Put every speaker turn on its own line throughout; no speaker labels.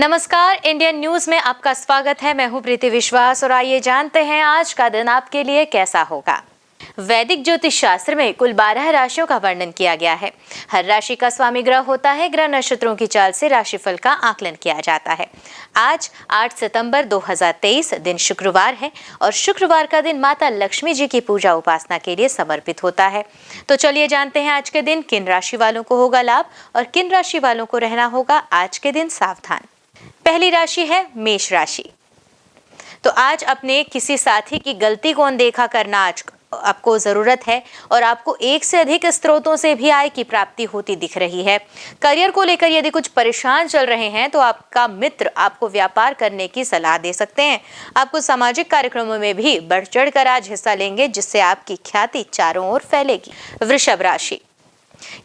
नमस्कार, Indian news में आपका स्वागत है। मैं हूं प्रीति विश्वास और आइए जानते हैं आज का दिन आपके लिए कैसा होगा। वैदिक ज्योतिष शास्त्र में कुल 12 राशियों का वर्णन किया गया है। हर राशि का स्वामी ग्रह होता है। ग्रह नक्षत्रों की चाल से राशिफल का आकलन किया जाता है। आज 8 सितंबर 2023 दिन शुक्रवार है और शुक्रवार का दिन माता लक्ष्मी जी की पूजा उपासना के लिए समर्पित होता है। तो चलिए जानते हैं आज के दिन किन राशि वालों को होगा लाभ और किन राशि वालों को रहना होगा आज के दिन सावधान। पहली राशि है मेष राशि। तो आज अपने किसी साथी की गलती को अनदेखा करना आज आपको जरूरत है और आपको एक से अधिक स्रोतों से भी आय की प्राप्ति होती दिख रही है। करियर को लेकर यदि कुछ परेशान चल रहे हैं तो आपका मित्र आपको व्यापार करने की सलाह दे सकते हैं। आपको सामाजिक कार्यक्रमों में भी बढ़ चढ़कर आज हिस्सा लेंगे, जिससे आपकी ख्याति चारों ओर फैलेगी। वृषभ राशि।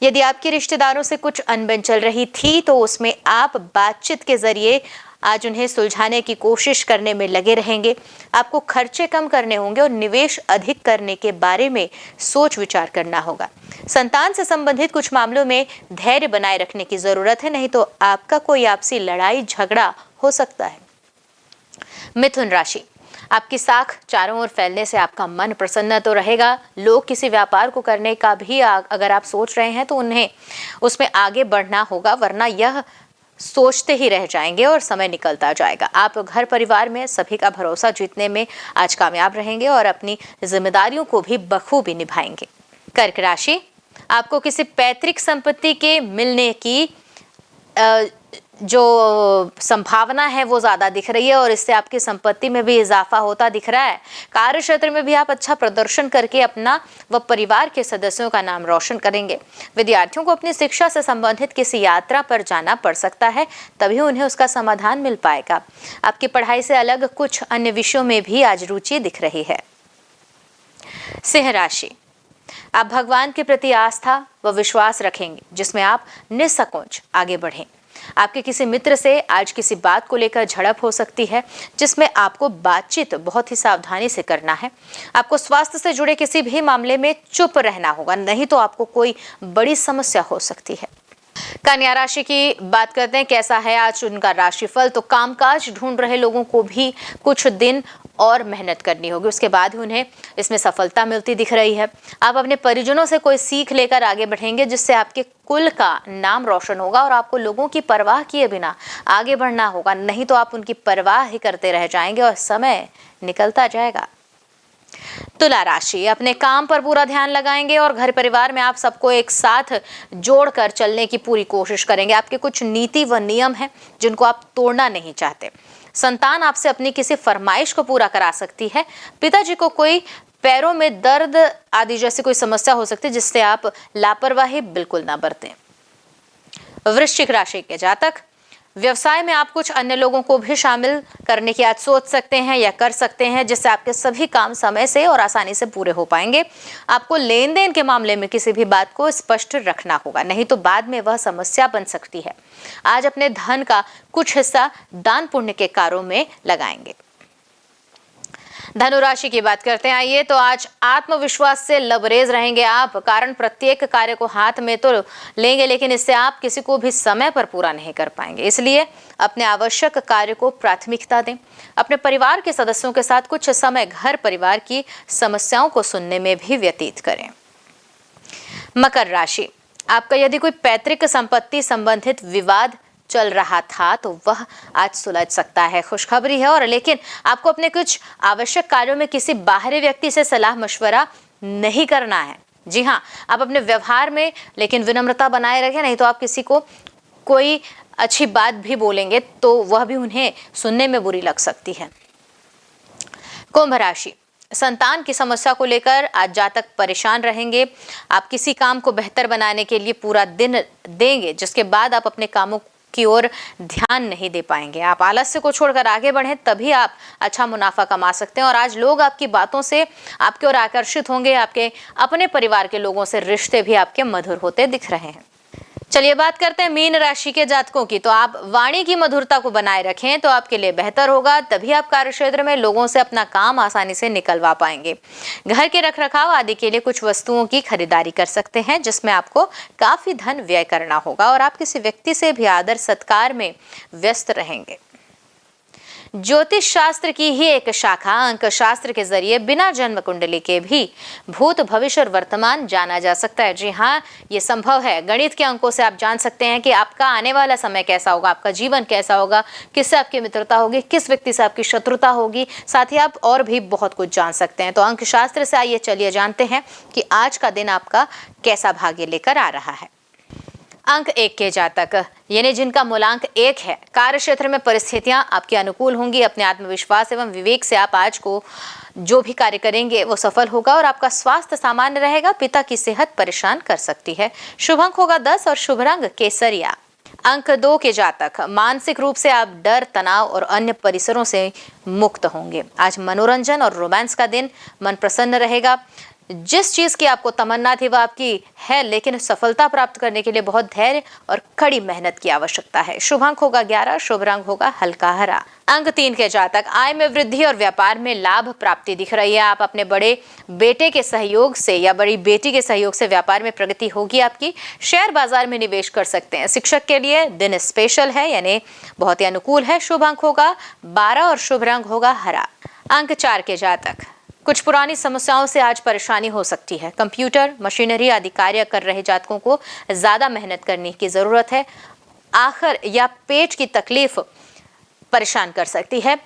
यदि आपके रिश्तेदारों से कुछ अनबन चल रही थी तो उसमें आप बातचीत के जरिए आज उन्हें सुलझाने की कोशिश करने में लगे रहेंगे। आपको खर्चे कम करने होंगे और निवेश अधिक करने के बारे में सोच विचार करना होगा। संतान से संबंधित कुछ मामलों में धैर्य बनाए रखने की जरूरत है, नहीं तो आपका कोई आपसी लड़ाई झगड़ा हो सकता है। मिथुन राशि। आपकी साख चारों ओर फैलने से आपका मन प्रसन्न तो रहेगा। लोग किसी व्यापार को करने का भी अगर आप सोच रहे हैं तो उन्हें उसमें आगे बढ़ना होगा, वरना यह सोचते ही रह जाएंगे और समय निकलता जाएगा। आप घर परिवार में सभी का भरोसा जीतने में आज कामयाब रहेंगे और अपनी जिम्मेदारियों को भी बखूबी निभाएंगे। कर्क राशि। आपको किसी पैतृक संपत्ति के मिलने की जो संभावना है वो ज्यादा दिख रही है और इससे आपकी संपत्ति में भी इजाफा होता दिख रहा है। कार्य क्षेत्र में भी आप अच्छा प्रदर्शन करके अपना व परिवार के सदस्यों का नाम रोशन करेंगे। विद्यार्थियों को अपनी शिक्षा से संबंधित किसी यात्रा पर जाना पड़ सकता है, तभी उन्हें उसका समाधान मिल पाएगा। आपकी पढ़ाई से अलग कुछ अन्य विषयों में भी आज रुचि दिख रही है। सिंह राशि। आप भगवान के प्रति आस्था व विश्वास रखेंगे, जिसमें आप निसंकोच आगे बढ़ें। आपके किसी मित्र से आज किसी बात को लेकर झड़प हो सकती है, जिसमें आपको बातचीत बहुत ही सावधानी से करना है। आपको स्वास्थ्य से जुड़े किसी भी मामले में चुप रहना होगा, नहीं तो आपको कोई बड़ी समस्या हो सकती है। कन्या राशि की बात करते हैं, कैसा है आज उनका राशिफल। तो कामकाज ढूंढ रहे लोगों को भी कुछ दिन और मेहनत करनी होगी, उसके बाद ही उन्हें इसमें सफलता मिलती दिख रही है। आप अपने परिजनों से कोई सीख लेकर आगे बढ़ेंगे, जिससे आपके कुल का नाम रोशन होगा और आपको लोगों की परवाह किए बिना आगे बढ़ना होगा, नहीं तो आप उनकी परवाह ही करते रह जाएंगे और समय निकलता जाएगा। तुला राशि। अपने काम पर पूरा ध्यान लगाएंगे और घर परिवार में आप सबको एक साथ जोड़कर चलने की पूरी कोशिश करेंगे। आपके कुछ नीति व नियम हैं जिनको आप तोड़ना नहीं चाहते। संतान आपसे अपनी किसी फरमाइश को पूरा करा सकती है। पिताजी को कोई पैरों में दर्द आदि जैसी कोई समस्या हो सकती है, जिससे आप लापरवाही बिल्कुल ना बरतें। वृश्चिक राशि के जातक। व्यवसाय में आप कुछ अन्य लोगों को भी शामिल करने की आज सोच सकते हैं या कर सकते हैं, जिससे आपके सभी काम समय से और आसानी से पूरे हो पाएंगे। आपको लेन देन के मामले में किसी भी बात को स्पष्ट रखना होगा, नहीं तो बाद में वह समस्या बन सकती है। आज अपने धन का कुछ हिस्सा दान पुण्य के कार्यों में लगाएंगे। धनु राशि की बात करते हैं, आइए। तो आज आत्मविश्वास से लबरेज रहेंगे आप, कारण प्रत्येक कार्य को हाथ में तो लेंगे, लेकिन इससे आप किसी को भी समय पर पूरा नहीं कर पाएंगे। इसलिए अपने आवश्यक कार्य को प्राथमिकता दें। अपने परिवार के सदस्यों के साथ कुछ समय घर परिवार की समस्याओं को सुनने में भी व्यतीत करें। मकर राशि। आपका यदि कोई पैतृक संपत्ति संबंधित विवाद चल रहा था तो वह आज सुलझ सकता है, खुशखबरी है। और लेकिन आपको अपने कुछ आवश्यक कार्यों में किसी बाहरी व्यक्ति से सलाह मशवरा नहीं करना है। जी हाँ, आप अपने व्यवहार में लेकिन विनम्रता बनाए रखें, नहीं तो आप किसी को कोई अच्छी बात भी बोलेंगे तो वह भी उन्हें सुनने में बुरी लग सकती है। कुंभ राशि। संतान की समस्या को लेकर आज जातक परेशान रहेंगे। आप किसी काम को बेहतर बनाने के लिए पूरा दिन देंगे, जिसके बाद आप अपने कामों की ओर ध्यान नहीं दे पाएंगे। आप आलस्य को छोड़कर आगे बढ़ें, तभी आप अच्छा मुनाफा कमा सकते हैं। और आज लोग आपकी बातों से आपकी ओर आकर्षित होंगे। आपके अपने परिवार के लोगों से रिश्ते भी आपके मधुर होते दिख रहे हैं। चलिए बात करते हैं मीन राशि के जातकों की। तो आप वाणी की मधुरता को बनाए रखें तो आपके लिए बेहतर होगा, तभी आप कार्यक्षेत्र में लोगों से अपना काम आसानी से निकलवा पाएंगे। घर के रखरखाव आदि के लिए कुछ वस्तुओं की खरीदारी कर सकते हैं, जिसमें आपको काफी धन व्यय करना होगा और आप किसी व्यक्ति से भी आदर सत्कार में व्यस्त रहेंगे। ज्योतिष शास्त्र की ही एक शाखा अंक शास्त्र के जरिए बिना जन्म कुंडली के भी भूत भविष्य और वर्तमान जाना जा सकता है। जी हाँ, ये संभव है। गणित के अंकों से आप जान सकते हैं कि आपका आने वाला समय कैसा होगा, आपका जीवन कैसा होगा, किससे आपकी मित्रता होगी, किस व्यक्ति से आपकी शत्रुता होगी। साथ ही आप और भी बहुत कुछ जान सकते हैं। तो अंक शास्त्र से आइए चलिए जानते हैं कि आज का दिन आपका कैसा भाग्य लेकर आ रहा है। अंक 1 के जातक, यानी जिनका मूलांक 1 है, कार्य क्षेत्र में परिस्थितियां आपके अनुकूल होंगी। अपने आत्मविश्वास एवं विवेक से आप आज को जो भी कार्य करेंगे वो सफल होगा और आपका स्वास्थ्य सामान्य रहेगा। पिता की सेहत परेशान कर सकती है। शुभ अंक होगा 10 और शुभ रंग केसरिया। अंक 2 के जातक, मानसिक रूप से आप डर, तनाव और अन्य परिसरों से मुक्त होंगे। आज मनोरंजन और रोमांस का दिन, मन प्रसन्न रहेगा। जिस चीज की आपको तमन्ना थी वह आपकी है, लेकिन सफलता प्राप्त करने के लिए बहुत धैर्य और कड़ी मेहनत की आवश्यकता है। शुभ अंक होगा 11, शुभ रंग होगा हल्का हरा। अंक 3 के जातक, आय में वृद्धि और व्यापार में लाभ प्राप्ति दिख रही है। आप अपने बड़े बेटे के सहयोग से या बड़ी बेटी के सहयोग से व्यापार में प्रगति होगी आपकी। शेयर बाजार में निवेश कर सकते हैं। शिक्षक के लिए दिन स्पेशल है, यानी बहुत ही अनुकूल है। शुभ अंक होगा 12 और शुभ रंग होगा हरा। अंक 4 के जातक, कुछ पुरानी समस्याओं से आज परेशानी हो सकती है। कंप्यूटर, मशीनरी आदि कार्य कर रहे जातकों को ज्यादा मेहनत करने की जरूरत है। आखिर या पेट की तकलीफ परेशान कर सकती है।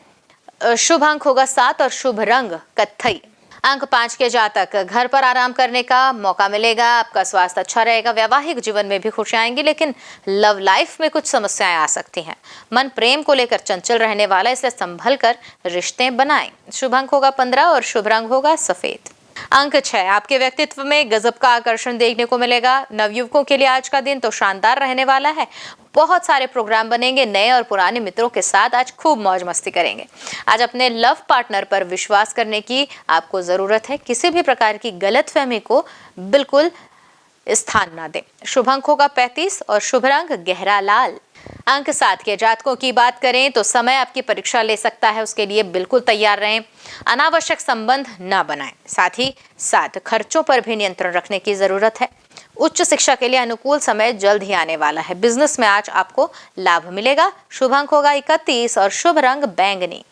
शुभ अंक होगा 7 और शुभ रंग कत्थई। अंक 5 के जातक, घर पर आराम करने का मौका मिलेगा। आपका स्वास्थ्य अच्छा रहेगा। वैवाहिक जीवन में भी खुशियां आएंगी, लेकिन लव लाइफ में कुछ समस्याएं आ सकती हैं। मन प्रेम को लेकर चंचल रहने वाला, इसलिए संभल कर रिश्ते बनाएं। शुभ अंक होगा 15 और शुभ रंग होगा सफेद। अंक 6, आपके व्यक्तित्व में गजब का आकर्षण देखने को मिलेगा। नवयुवकों के लिए आज का दिन तो शानदार रहने वाला है। बहुत सारे प्रोग्राम बनेंगे। नए और पुराने मित्रों के साथ आज खूब मौज मस्ती करेंगे। आज अपने लव पार्टनर पर विश्वास करने की आपको जरूरत है। किसी भी प्रकार की गलतफहमी को बिल्कुल स्थान ना दें। शुभ अंक होगा 35 और शुभ रंग गहरा लाल। अंक 7 के जातकों की बात करें तो समय आपकी परीक्षा ले सकता है, उसके लिए बिल्कुल तैयार रहें। अनावश्यक संबंध ना बनाएं। साथ ही साथ खर्चों पर भी नियंत्रण रखने की जरूरत है। उच्च शिक्षा के लिए अनुकूल समय जल्द ही आने वाला है। बिजनेस में आज आपको लाभ मिलेगा। शुभ अंक होगा 31 और शुभ रंग बैंगनी।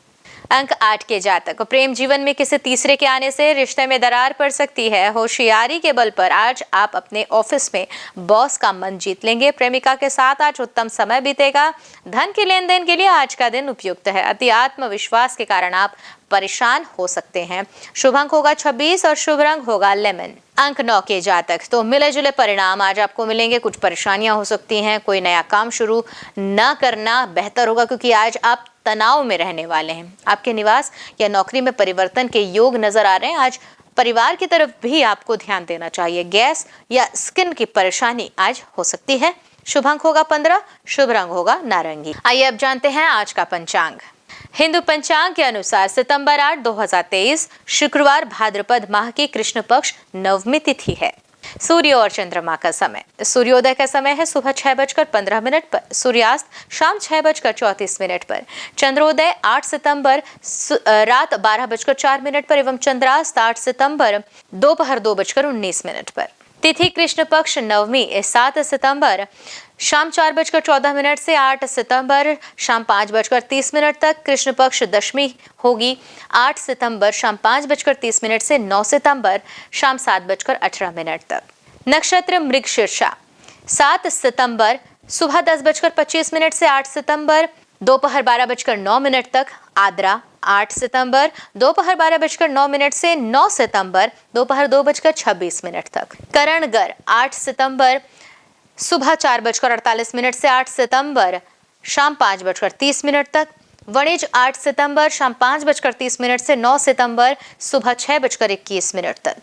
अंक 8 के जातक, प्रेम जीवन में किसी तीसरे के आने से रिश्ते में दरार पड़ सकती है। होशियारी के बल पर आज आप अपने ऑफिस में बॉस का मन जीत लेंगे। प्रेमिका के साथ आज उत्तम समय बीतेगा। धन के लेन देन के लिए आज का दिन उपयुक्त है। अति आत्मविश्वास के कारण आप परेशान हो सकते हैं। शुभ अंक होगा 26 और शुभ रंग होगा लेमन। अंक 9 के जातक, तो मिले जुले परिणाम आज आपको मिलेंगे। कुछ परेशानियां हो सकती हैं। कोई नया काम शुरू ना करना बेहतर होगा, क्योंकि आज आप तनाव में रहने वाले हैं। आपके निवास या नौकरी में परिवर्तन के योग नजर आ रहे हैं। आज परिवार की तरफ भी आपको ध्यान देना चाहिए। गैस या स्किन की परेशानी आज हो सकती है। शुभ अंक होगा 15, शुभ रंग होगा नारंगी। आइए अब जानते हैं आज का पंचांग। हिंदू पंचांग के अनुसार सितंबर 8, 2023 शुक्रवार भाद्रपद माह की कृष्ण पक्ष नवमी तिथि है। सूर्य और चंद्रमा का समय, सूर्योदय का समय है सुबह 6:15 पर, सूर्यास्त शाम 6:34 पर, चंद्रोदय 8 सितंबर रात 12:04 पर एवं चंद्रास्त 8 सितंबर दोपहर 2:19 पर। तिथि कृष्ण पक्ष नवमी 7 सितंबर शाम 4:14 से 8 सितंबर शाम 5:30 तक। कृष्ण पक्ष दशमी होगी 8 सितंबर शाम 5:30 से 9 सितंबर शाम 7:18 तक। नक्षत्र मृगशीर्षा 7 सितंबर सुबह 10:25 से 8 सितंबर दोपहर 12:09 तक। आद्रा 8 सितंबर दोपहर 12:09 से 9 सितंबर दोपहर 2:26 तक। करणगर 8 सितंबर सुबह 4:48 से 8 सितंबर शाम 5:30 तक। वणिज 8 सितंबर शाम 5:30 से 9 सितंबर सुबह 6:21 तक।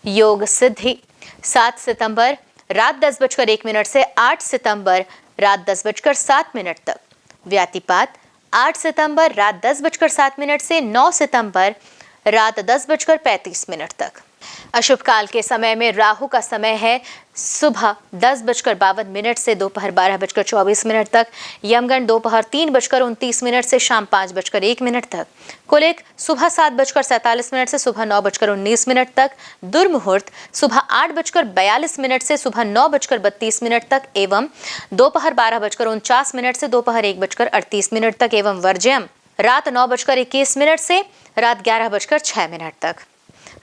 योग सिद्धि 7 सितंबर रात 10:01 से 8 सितंबर रात 10:07 तक। व्यातिपात 8 सितंबर रात 10:07 से 9 सितंबर रात 10:35 तक। अशुभ काल के समय में राहु का समय है सुबह 10:52 से दोपहर 12:24 तक, यमगंड दोपहर 3:29 से शाम 5:01 तक, कुलिक सुबह 7:47 से सुबह 9:19 तक, दुर्मुहूर्त सुबह 8:42 से सुबह 9:32 तक एवं दोपहर 12:49 से दोपहर 1:38 तक एवं वर्ज्यम रात 9:21 से रात 11:06 तक।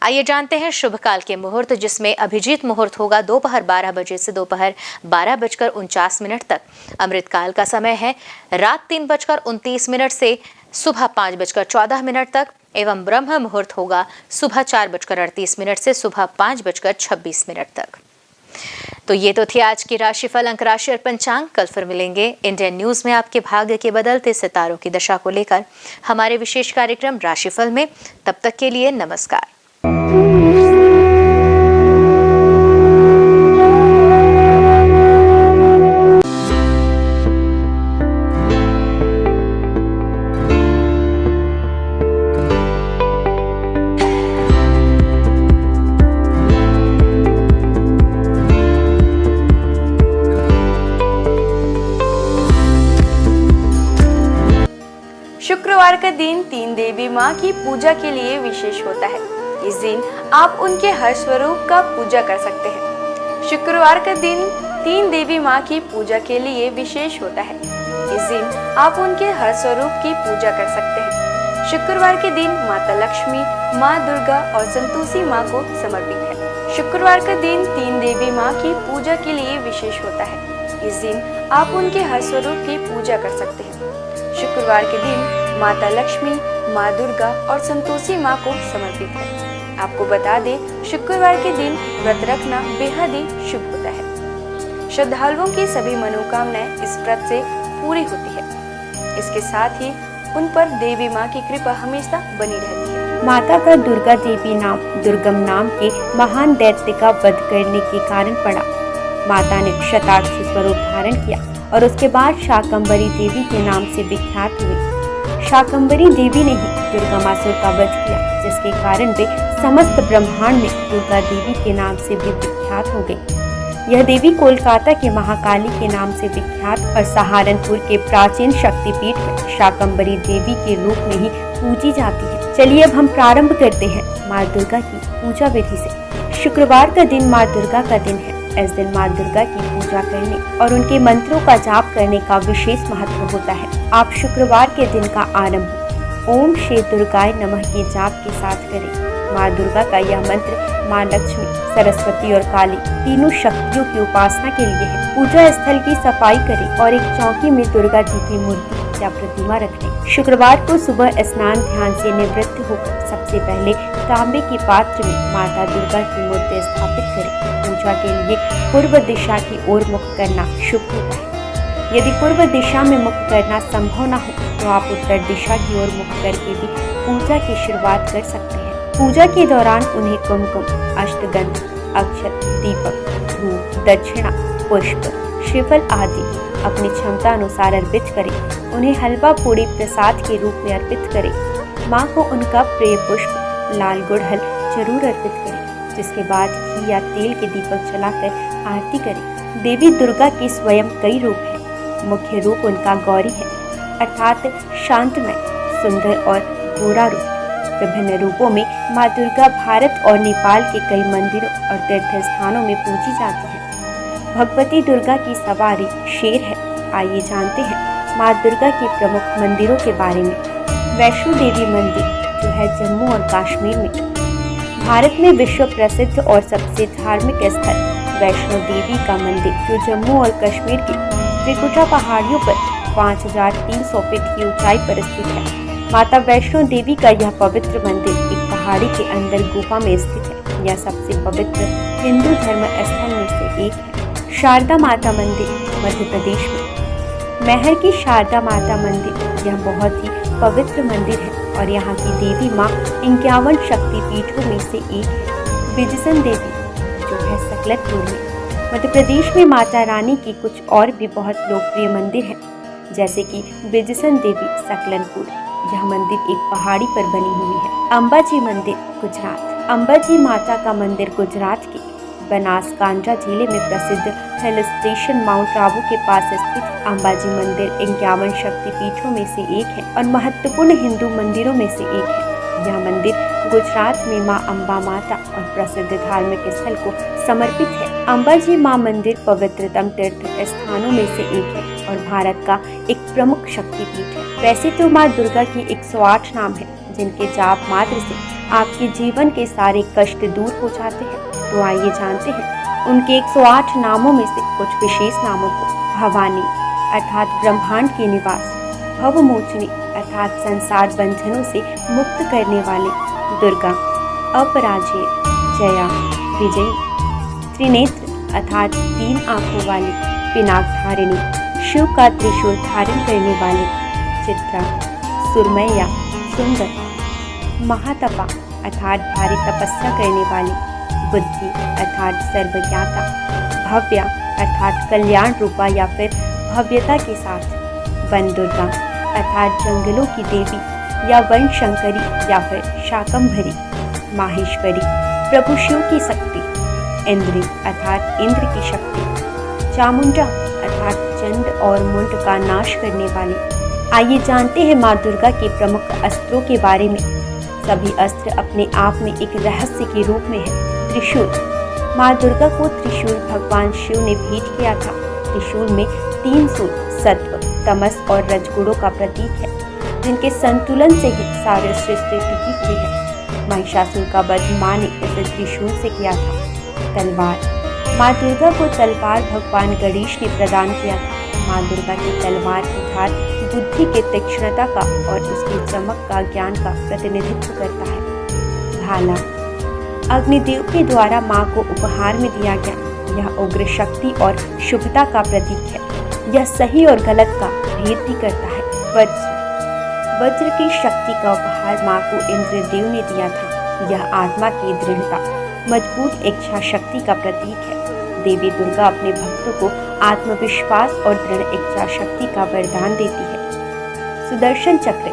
आइए जानते हैं शुभ काल के मुहूर्त, जिसमें अभिजीत मुहूर्त होगा दोपहर 12 बजे से दोपहर 12:49 तक। अमृत काल का समय है रात 3:29 से सुबह 5:14 तक एवं ब्रह्म मुहूर्त होगा सुबह 4:38 से सुबह 5:26 तक। तो ये तो थी आज की राशिफल अंक राशि और पंचांग। कल फिर मिलेंगे इंडियन न्यूज में आपके भाग्य के बदलते सितारों की दशा को लेकर हमारे विशेष कार्यक्रम राशिफल में। तब तक के लिए नमस्कार।
शुक्रवार का दिन तीन देवी माँ की पूजा के लिए विशेष होता है। इस दिन आप उनके हर स्वरूप का पूजा कर सकते हैं। शुक्रवार का दिन तीन देवी माँ की पूजा के लिए विशेष होता है। इस दिन आप उनके हर स्वरूप की पूजा कर सकते हैं। शुक्रवार के दिन माता लक्ष्मी, माँ दुर्गा और संतोषी माँ को समर्पित है। शुक्रवार का दिन तीन देवी माँ की पूजा के लिए विशेष होता है। इस दिन आप उनके हर स्वरूप की पूजा कर सकते हैं। शुक्रवार के दिन माता लक्ष्मी, माँ दुर्गा और संतोषी माँ को समर्पित है। आपको बता दें, शुक्रवार के दिन व्रत रखना बेहद ही शुभ होता है। श्रद्धालुओं की सभी मनोकामनाएं इस व्रत से पूरी होती है। इसके साथ ही उन पर देवी माँ की कृपा हमेशा बनी रहती है।
माता का दुर्गा देवी नाम दुर्गम नाम के महान दैत्य का वध करने के कारण पड़ा। माता ने शताक्षी स्वरूप धारण किया और उसके बाद शाकंभरी देवी के नाम से विख्यात हुई। शाकंभरी देवी ने ही दुर्गामासुर का वध किया, जिसके कारण वे समस्त ब्रह्मांड में दुर्गा देवी के नाम से भी विख्यात हो गई। यह देवी कोलकाता के महाकाली के नाम से विख्यात और सहारनपुर के प्राचीन शक्तिपीठ में शाकंभरी देवी के रूप में ही पूजी जाती है। चलिए अब हम प्रारंभ करते हैं माँ दुर्गा की पूजा विधि से। शुक्रवार का दिन माँ दुर्गा का दिन है। इस दिन माँ दुर्गा की पूजा करने और उनके मंत्रों का जाप करने का विशेष महत्व होता है। आप शुक्रवार के दिन का आरंभ ओम श्री दुर्गाय नमः के जाप के साथ करें। माँ दुर्गा का यह मंत्र माँ लक्ष्मी, सरस्वती और काली तीनों शक्तियों की उपासना के लिए है। पूजा स्थल की सफाई करें और एक चौकी में दुर्गा जी की मूर्ति या प्रतिमा रखें। शुक्रवार को सुबह स्नान ध्यान से निवृत्त होकर सबसे पहले तांबे के पात्र में माता दुर्गा की मूर्ति स्थापित करें। पूजा के लिए पूर्व दिशा की ओर मुख करना शुभ होता है। यदि पूर्व दिशा में मुख करना संभव न हो तो आप उत्तर दिशा की ओर मुख करके भी पूजा की शुरुआत कर सकते हैं। पूजा के दौरान उन्हें कुमकुम, अष्टगंध, अक्षत, दीपक, धूप, दक्षिणा, पुष्प, श्रीफल आदि अपनी क्षमता अनुसार अर्पित करें। उन्हें हलवा पूड़ी प्रसाद के रूप में अर्पित करें। माँ को उनका प्रिय पुष्प लाल गुड़हल जरूर अर्पित करें, जिसके बाद घी या तेल के दीपक जलाकर आरती करें। देवी दुर्गा के स्वयं कई रूप हैं। मुख्य रूप उनका गौरी है, अर्थात शांतमय, सुंदर और गोरा रूप। विभिन्न रूपों में माँ दुर्गा भारत और नेपाल के कई मंदिरों और तीर्थ स्थानों में पूजी जाती है। भगवती दुर्गा की सवारी शेर है। आइए जानते हैं माँ दुर्गा के प्रमुख मंदिरों के बारे में। वैष्णो देवी मंदिर जो है जम्मू और कश्मीर में। भारत में विश्व प्रसिद्ध और सबसे धार्मिक स्थल वैष्णो देवी का मंदिर जो जम्मू और कश्मीर के त्रिकुटा पहाड़ियों पर 5300 फीट की ऊंचाई पर स्थित है। माता वैष्णो देवी का यह पवित्र मंदिर एक पहाड़ी के अंदर गुफा में स्थित है। यह सबसे पवित्र हिंदू धर्म स्थल में से एक है। शारदा माता मंदिर मध्य प्रदेश में। महर की शारदा माता मंदिर यह बहुत ही पवित्र मंदिर है और यहाँ की देवी माँ 51 शक्तिपीठों में से एक है। बिजसन देवी जो है सकलतपुर में। मध्य प्रदेश में माता रानी की कुछ और भी बहुत लोकप्रिय मंदिर हैं, जैसे कि बिजसन देवी सकलनपुर। यह मंदिर एक पहाड़ी पर बनी हुई है। अंबाजी मंदिर गुजरात। अंबाजी माता का मंदिर गुजरात के बनासकांठा जिले में प्रसिद्ध हिल स्टेशन माउंट आबू के पास स्थित अंबाजी मंदिर 51 शक्तिपीठों में से एक है और महत्वपूर्ण हिंदू मंदिरों में से एक है। यह मंदिर गुजरात में मां अम्बा माता और प्रसिद्ध धार्मिक स्थल को समर्पित है। अंबाजी मां मंदिर पवित्रतम तीर्थ स्थानों में से एक है और भारत का एक प्रमुख शक्तिपीठ है। वैसे तो मां दुर्गा की 108 नाम है जिनके जाप मात्र से आपके जीवन के सारे कष्ट दूर हो जाते हैं। तो आइए जानते हैं उनके 108 नामों में से कुछ विशेष नामों को। भवानी अर्थात ब्रह्मांड की निवास, भवमोचनी अर्थात संसार बंधनों से मुक्त करने वाले, दुर्गा अपराजेय, जया विजयी, त्रिनेत्र अर्थात 3 आंखों वाली, पिनाकधारिणी शिव का त्रिशूल धारण करने वाले, चित्रा सुरमैया सुंदर, महातपा अर्थात भारी तपस्या करने वाली, बुद्धि अर्थात सर्वज्ञाता, भव्या अर्थात कल्याण रूपा या फिर भव्यता के साथ, वन दुर्गा अर्थात जंगलों की देवी या वन शंकरी या फिर शाकंभरी, माहेश्वरी प्रभु शिव की शक्ति, इंद्री अर्थात इंद्र की शक्ति, चामुंडा अर्थात चंड और मुंड का नाश करने वाली। आइए जानते हैं माँ दुर्गा के प्रमुख अस्त्रों के बारे में। सभी अस्त्र अपने आप में एक रहस्य के रूप में है। त्रिशूल, माँ दुर्गा को त्रिशूल भगवान शिव ने भेंट किया था। त्रिशूल में 3 सूल सत्व, तमस और रजगुणों का प्रतीक है जिनके संतुलन से ही सारी सृष्टि टिकी हुई है। महिषासुर का वध माँ ने इसे त्रिशूल से किया था। तलवार, माँ दुर्गा को तलवार भगवान गणेश ने प्रदान किया था। माँ दुर्गा की तलवार की धार बुद्धि के तीक्ष्णता का और उसकी चमक का ज्ञान का प्रतिनिधित्व करता है। भाला, अग्निदेव के द्वारा माँ को उपहार में दिया गया। यह उग्र शक्ति और शुभता का प्रतीक है। यह सही और गलत का भेद भी करता है। वज्र, वज्र की शक्ति का उपहार माँ को इंद्रदेव ने दिया था। यह आत्मा की दृढ़ता, मजबूत इच्छा शक्ति का प्रतीक है। देवी दुर्गा अपने भक्तों को आत्मविश्वास और दृढ़ इच्छा शक्ति का वरदान देती है। सुदर्शन चक्र,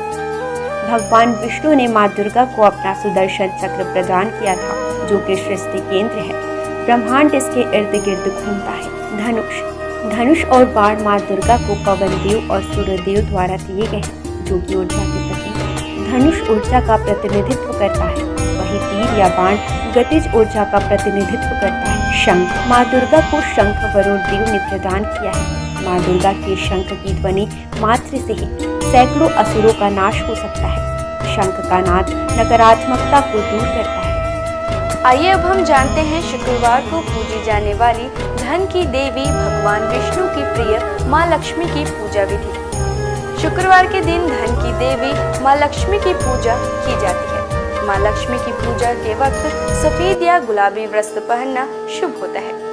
भगवान विष्णु ने माँ दुर्गा को अपना सुदर्शन चक्र प्रदान किया था जो कि सृष्टि केंद्र है। ब्रह्मांड इसके इर्द गिर्द घूमता है। धनुष, धनुष और बाण माँ दुर्गा को पवन देव और सूर्यदेव द्वारा दिए गए हैं जो कि ऊर्जा के प्रतीक है। धनुष ऊर्जा का प्रतिनिधित्व करता है, वही तीर या बाण गतिज ऊर्जा का प्रतिनिधित्व करता है। शंख, माँ दुर्गा को शंख वरुण देव ने प्रदान किया है। माँ दुर्गा के शंख की ध्वनि मात्र से ही सैकड़ों असुरों का नाश हो सकता है। शंख का नाद नकारात्मकता को दूर करता है।
आइए अब हम जानते हैं शुक्रवार को पूजी जाने वाली धन की देवी भगवान विष्णु की प्रिय माँ लक्ष्मी की पूजा विधि। शुक्रवार के दिन धन की देवी माँ लक्ष्मी की पूजा की जाती है। माँ लक्ष्मी की पूजा के वक्त सफेद या गुलाबी वस्त्र पहनना शुभ होता है।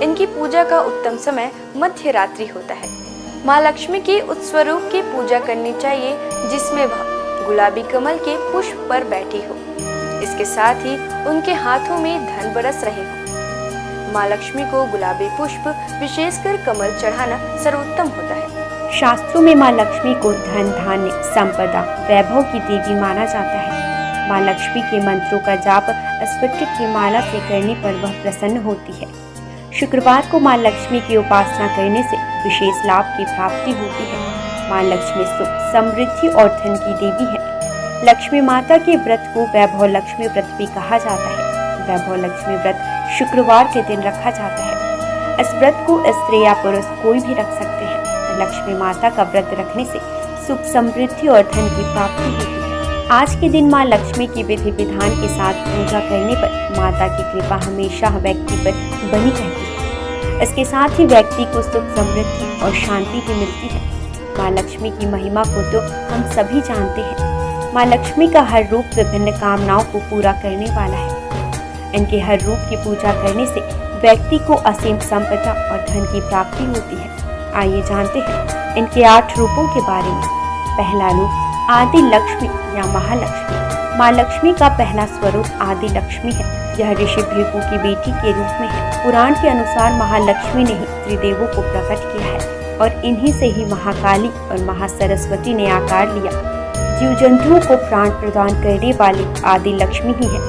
इनकी पूजा का उत्तम समय मध्य रात्रि होता है। माँ लक्ष्मी की उस स्वरूप की पूजा करनी चाहिए जिसमें वह गुलाबी कमल के पुष्प पर बैठी हो। इसके साथ ही उनके हाथों में धन बरस रहे हो। माँ लक्ष्मी को गुलाबी पुष्प विशेषकर कमल चढ़ाना सर्वोत्तम होता है।
शास्त्रों में माँ लक्ष्मी को धन, धान्य, संपदा, वैभव की देवी माना जाता है। माँ लक्ष्मी के मंत्रों का जाप स्फटिक की माला से करने पर वह प्रसन्न होती है। शुक्रवार को माँ लक्ष्मी की उपासना करने से विशेष लाभ की प्राप्ति होती है। माँ लक्ष्मी सुख, समृद्धि और धन की देवी है। लक्ष्मी माता के व्रत को वैभव लक्ष्मी व्रत भी कहा जाता है। वैभव लक्ष्मी व्रत शुक्रवार के दिन रखा जाता है। इस व्रत को स्त्री या पुरुष कोई भी रख सकते हैं। लक्ष्मी माता का व्रत रखने से सुख, समृद्धि और धन की प्राप्ति होती है। आज के दिन माँ लक्ष्मी की विधि विधान के साथ पूजा करने पर माता की कृपा हमेशा व्यक्ति पर बनी रहती है। इसके साथ ही व्यक्ति को सुख, समृद्धि और शांति भी मिलती है। माँ लक्ष्मी की महिमा को तो हम सभी जानते हैं। माँ लक्ष्मी का हर रूप विभिन्न कामनाओं को पूरा करने वाला है। इनके हर रूप की पूजा करने से व्यक्ति को असीम संपदा और धन की प्राप्ति होती है। आइए जानते हैं इनके 8 रूपों के बारे में। पहला रूप आदि लक्ष्मी या महालक्ष्मी। माँ लक्ष्मी का पहला स्वरूप आदि लक्ष्मी है। यह ऋषि भृगु की बेटी के रूप में है। पुराण के अनुसार महालक्ष्मी ने ही त्रिदेवों को प्रकट किया है और इन्हीं से ही महाकाली और महासरस्वती ने आकार लिया। जीव जंतुओं को प्राण प्रदान करने वाली आदि लक्ष्मी ही है।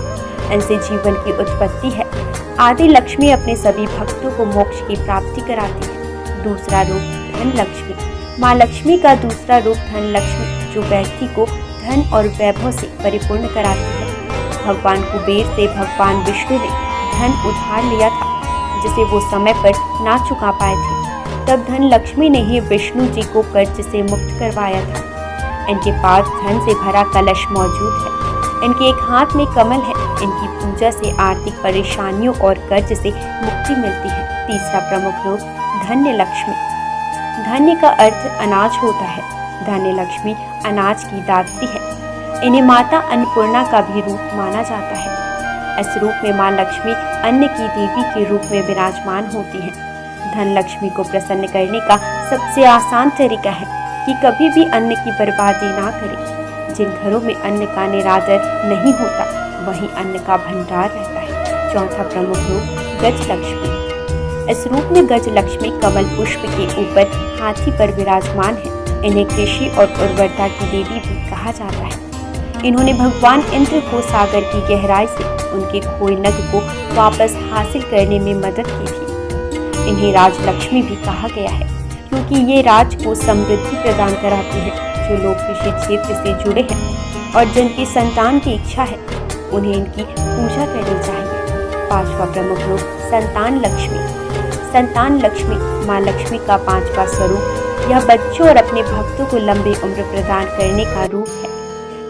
इनसे जीवन की उत्पत्ति है। आदि लक्ष्मी अपने सभी भक्तों को मोक्ष की प्राप्ति कराती है। दूसरा रूप धन लक्ष्मी। माँ लक्ष्मी का दूसरा रूप धन लक्ष्मी, जो व्यक्ति को धन और वैभव से परिपूर्ण कराती है। भगवान कुबेर से भगवान विष्णु ने धन उधार लिया था, जिसे वो समय पर ना चुका पाए थे। तब धन लक्ष्मी ने ही विष्णु जी को कर्ज से मुक्त करवाया था। इनके पास धन से भरा कलश मौजूद है। इनके एक हाथ में कमल है। इनकी पूजा से आर्थिक परेशानियों और कर्ज से मुक्ति मिलती है। तीसरा प्रमुख रूप धन्य लक्ष्मी। धन्य का अर्थ अनाज होता है। धन्य लक्ष्मी अनाज की दात्री है। इन्हें माता अन्नपूर्णा का भी रूप माना जाता है। इस रूप में माँ लक्ष्मी अन्न की देवी के रूप में विराजमान होती है। धन लक्ष्मी को प्रसन्न करने का सबसे आसान तरीका है कि कभी भी अन्न की बर्बादी ना करें। जिन घरों में अन्न का निरादर नहीं होता, वहीं अन्न का भंडार रहता है। चौथा प्रमुख रूप गज लक्ष्मी। इस रूप में गज लक्ष्मी कमल पुष्प के ऊपर हाथी पर विराजमान है। इन्हें कृषि और उर्वरता की देवी भी कहा जाता है। इन्होंने भगवान इंद्र को सागर की गहराई से उनके खोए नग को वापस हासिल करने में मदद की थी। इन्हें राजलक्ष्मी भी कहा गया है, क्योंकि ये राज को समृद्धि प्रदान कराती है। जो लोग कृषि क्षेत्र से जुड़े हैं और जिनकी संतान की इच्छा है, उन्हें इनकी पूजा करनी चाहिए। पांचवा प्रमुख रूप संतान लक्ष्मी। संतान लक्ष्मी माँ लक्ष्मी का पांचवा स्वरूप। यह बच्चों और अपने भक्तों को लंबी उम्र प्रदान करने का रूप है।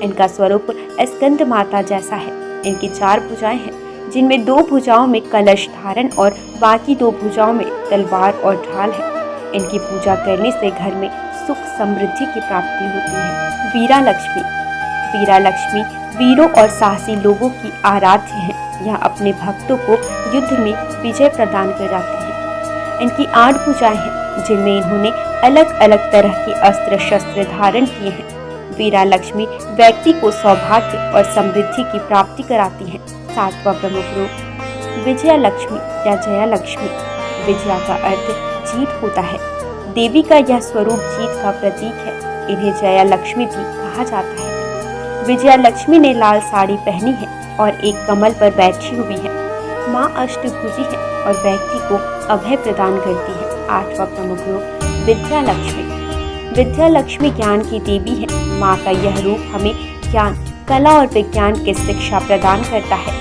इनका स्वरूप स्कंद माता जैसा है। इनकी 4 भुजाएं हैं, जिनमें 2 भुजाओं में कलश धारण और बाकी 2 भुजाओं में तलवार और ढाल है। इनकी पूजा करने से घर में सुख समृद्धि की प्राप्ति होती है। वीरा लक्ष्मी। वीरा लक्ष्मी वीरों और साहसी लोगों की आराध्य है। यह अपने भक्तों को युद्ध में विजय प्रदान कराती है। इनकी 8 भुजाएं हैं, जिनमें इन्होंने अलग अलग तरह के अस्त्र शस्त्र धारण किए हैं। वीरा लक्ष्मी व्यक्ति को सौभाग्य और समृद्धि की प्राप्ति कराती है। 7वां प्रमुख रूप विजया लक्ष्मी या जया लक्ष्मी। विजया का अर्थ जीत होता है। देवी का यह स्वरूप जीत का प्रतीक है। इन्हें जया लक्ष्मी भी कहा जाता है। विजया लक्ष्मी ने लाल साड़ी पहनी है और एक कमल पर बैठी हुई है। माँ अष्टभुजी है और व्यक्ति को अभय प्रदान करती है। 8वां प्रमुख रूप विद्या लक्ष्मी। विद्या लक्ष्मी ज्ञान की देवी है। माँ का यह रूप हमें ज्ञान, कला और विज्ञान की शिक्षा प्रदान करता है।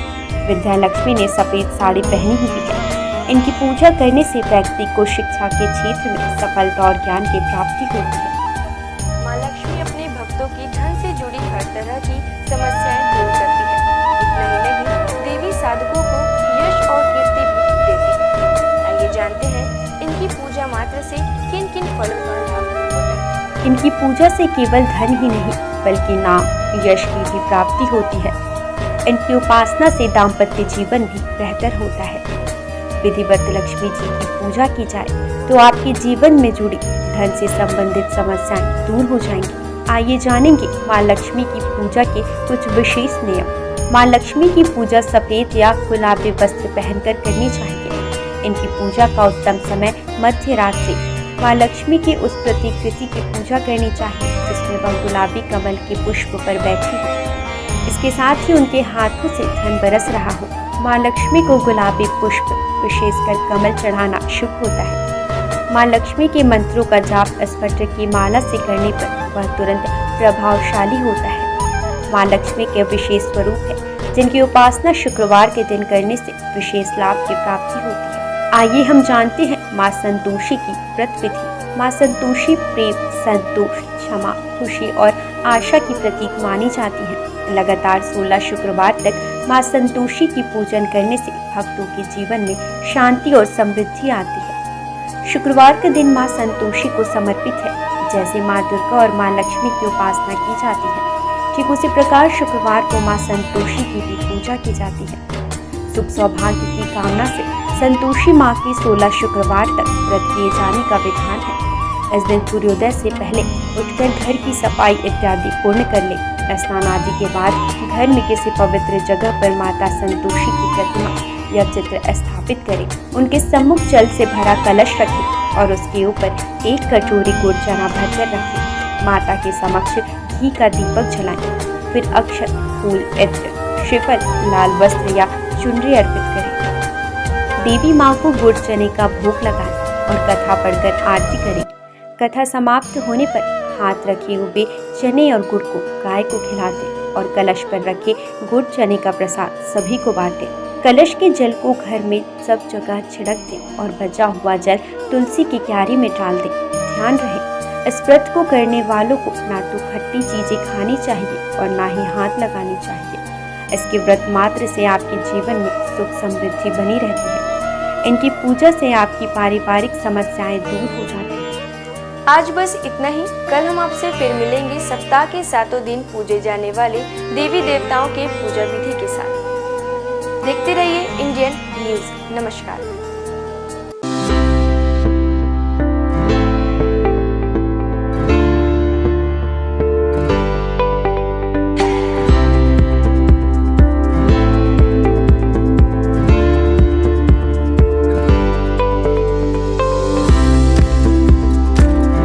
विद्या लक्ष्मी ने सफेद साड़ी पहनी हुई है। इनकी पूजा करने से व्यक्ति को शिक्षा के क्षेत्र में सफलता और ज्ञान की प्राप्ति होती है।
माँ लक्ष्मी अपने भक्तों की धन से जुड़ी हर तरह की समस्याएं दूर करती है। इतना ही नहीं, देवी साधकों को यश और कीर्ति भी देती है। आइए जानते हैं इनकी पूजा मात्र से किन किन फलों का लाभ होता है।
इनकी पूजा से केवल धन ही नहीं, बल्कि नाम, यश की भी प्राप्ति होती है। इनकी उपासना से दाम्पत्य जीवन भी बेहतर होता है। विधिवत लक्ष्मी जी की पूजा की जाए तो आपके जीवन में जुड़ी धन से संबंधित समस्याएं दूर हो जाएंगी। आइए जानेंगे माँ लक्ष्मी की पूजा के कुछ विशेष नियम। माँ लक्ष्मी की पूजा सफेद या गुलाबी वस्त्र पहनकर करनी चाहिए। इनकी पूजा का उत्तम समय मध्य रात से माँ लक्ष्मी की उस प्रतिकृति की पूजा करनी चाहिए जिसमें वह गुलाबी कमल के पुष्प पर बैठी हो। इसके साथ ही उनके हाथों से धन बरस रहा हो। माँ लक्ष्मी को गुलाबी पुष्प, विशेषकर कमल चढ़ाना शुभ होता है। माँ लक्ष्मी के मंत्रों का जाप स्फटिक की माला से करने पर वह तुरंत प्रभावशाली होता है। माँ लक्ष्मी के विशेष स्वरूप है, जिनकी उपासना शुक्रवार के दिन करने से विशेष लाभ की प्राप्ति होती है। आइए हम जानते हैं माँ संतोषी की व्रत विधि। माँ संतोषी प्रेम, संतोष, क्षमा, खुशी और आशा की प्रतीक मानी जाती है। लगातार 16 शुक्रवार तक माँ संतोषी की पूजन करने से भक्तों के जीवन में शांति और समृद्धि आती है। शुक्रवार का दिन माँ संतोषी को समर्पित है। जैसे माँ दुर्गा और माँ लक्ष्मी की उपासना की जाती है, ठीक उसी प्रकार शुक्रवार को माँ संतोषी की भी पूजा की जाती है। सुख सौभाग्य की कामना से संतोषी माँ की 16 शुक्रवार तक व्रत किए जाने का विधान है। इस दिन सूर्योदय से पहले उठकर घर की सफाई इत्यादि पूर्ण कर ले। स्नान आदि के बाद घर में किसी पवित्र जगह पर माता संतोषी की प्रतिमा या चित्र स्थापित करें। उनके सम्मुख जल से भरा कलश रखें और उसके ऊपर एक कटोरी गुड़ चना भरकर रखें। माता के समक्ष घी का दीपक जलाएं। फिर अक्षत, फूल, इत्र, श्रीफल, लाल वस्त्र या चुनरी अर्पित करें। देवी माँ को गुड़ चने का भोग लगाएं और कथा पढ़कर आरती करें। कथा समाप्त होने पर हाथ रखे हुए चने और गुड़ को गाय को खिला दें और कलश पर रखे गुड़ चने का प्रसाद सभी को बांटें। कलश के जल को घर में सब जगह छिड़क दें और बचा हुआ जल तुलसी की क्यारी में डाल दें। ध्यान रहे, इस व्रत को करने वालों को ना तो खट्टी चीजें खानी चाहिए और ना ही हाथ लगानी चाहिए। इसके व्रत मात्र से आपके जीवन में सुख समृद्धि बनी रहती है। इनकी पूजा से आपकी पारिवारिक समस्याएं दूर हो जाती हैं।
आज बस इतना ही। कल हम आपसे फिर मिलेंगे सप्ताह के 7 दिन पूजे जाने वाले देवी देवताओं के पूजा विधि के साथ। देखते रहिए इंडियन न्यूज। नमस्कार।